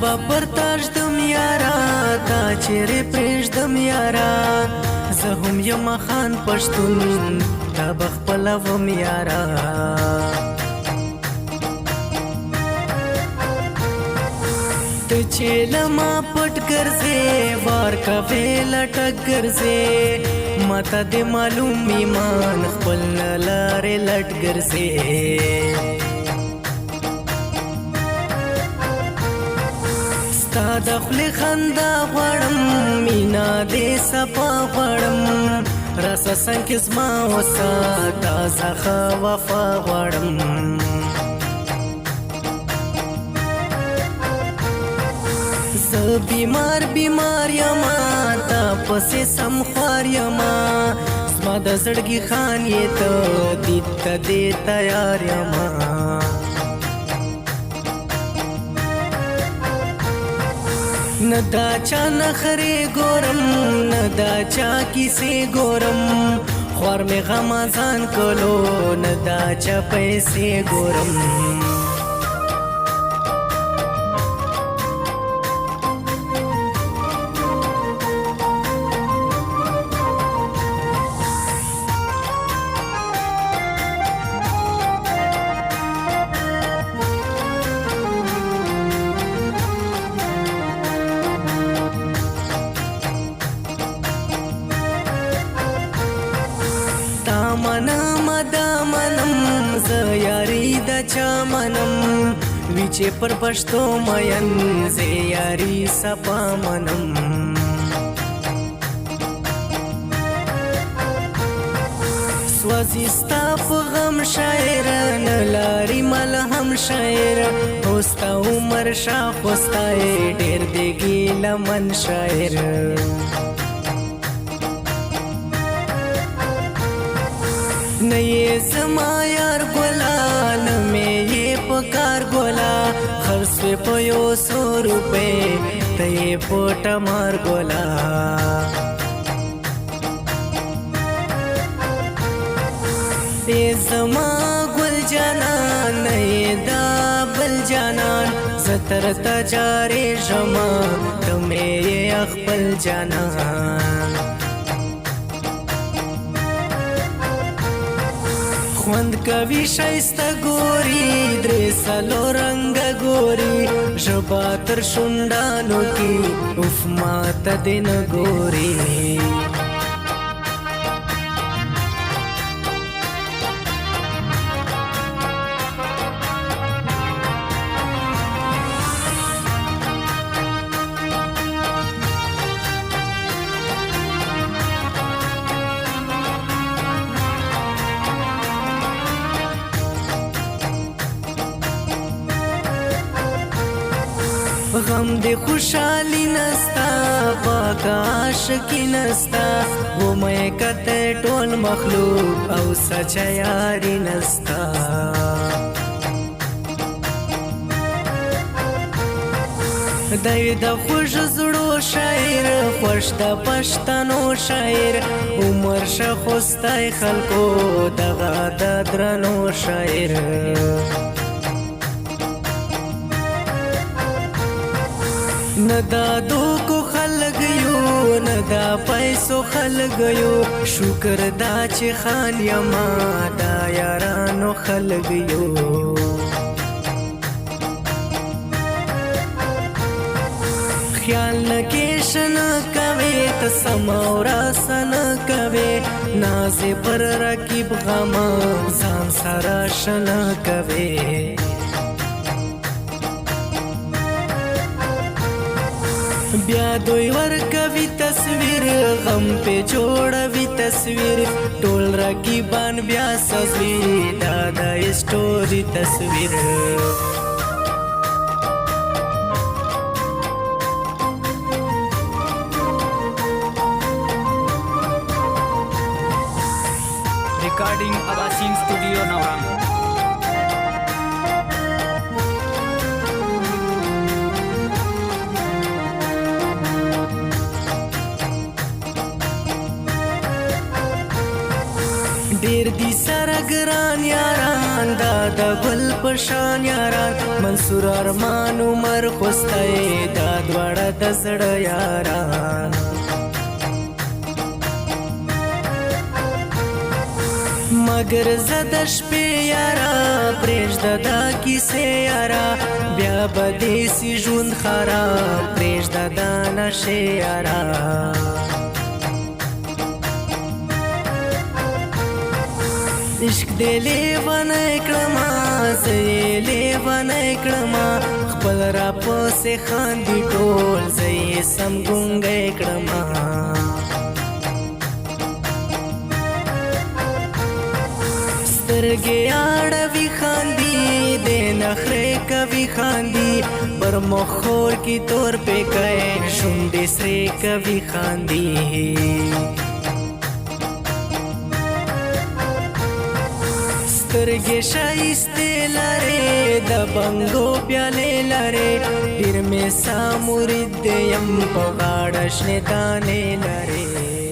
سبا پر تاج دم یارا تا چیرې پرېږدم یارا زه هم یم خان پښتون تا به خپلوم یارا ته چې له ما پټ ګرځې وار کوې لټک ګرځې ماته دې معلوم ایمان خپل نه لارې لټ ګرځې ستا د خولې خندا غواړم مینا دې صفا غواړم راسه څنګ کې زما اوسه تازه ښه وفا غواړم زه بیمار بیمار یما تا پسې سم خوار یما زما د زړګي خان یې ته دید ته دې تیار یما نه دا چا نخرې ګورم نه دا چا کیسې ګورم خوار مې غمازان کولو نه دا چا پیسې ګورم منم دا منم زه یاري د چا منم وی چې پر پښتو مین زه یاري صفا منم سوځي ستا په غم شاعر نه لاري ملهم شاعر اوستا عمر شاه خوستای ډېر دی ګیله من شاعر نه یې زما یار ګلا نه مې یې پکار ګلا خرڅ وې په 100 روپۍ ته یې په ټمار ګلا ای زما ګل جانان نه یې دا بل جانان زه تر تا جارې شمه ته مې یې خپل جانان خوند کوي ښایسته ګوري درې څلور رنګه ګوري ژبه تر شونډانو کې اوف ماته دې نه ګوري غم دې خوشحالي نستا پاک عاشقي نستا و مې کته ټول مخلوق او سچا یاري نستا دی د خوږ زړو شاعر خوښ د پښتنو شاعر عمر شه خوستی خلکو دغه د درنو شاعر نه دا دوکو خلق یو نه دا پیسو خلق یو شکر دا چې خان یما دا یارانو خلق یو خیال نکیش نه کوي ته سمورا سن کوي نازې پر رقیب غم ځان سره شنه کوي بیا دوی ورکوي تصویر غم په جوړوي تصویر ټول رقیبان بیا سوي دا د اسټوري تصویر रिकॉर्डिंग आवासीन स्टूडियो नवरंग ډیر دي سره ګران یاران دا د ګل په شان یاران منصور ارمان عمر خوستی دا دواړه د زړه یاران مگر زه د شپې یارا پرېږده دا کیسې یارا بیا به دې سي ژوند خراب پرېږده دا نشې یارا عشق دې لیونی کړمه زه یې لیونی کړمه خپل راپسې خاندي ټول زه یې سم ګونګی کړمه سترګې اړوي خاندي د نخرې کوي خاندي پر مخور کې تور پیکای شونډې سرې کوي خاندي سترګې ښایستې لرې د بنګو پیالې لرې ډېر مې ستا مرید یم په غاړه شنې دانې لرې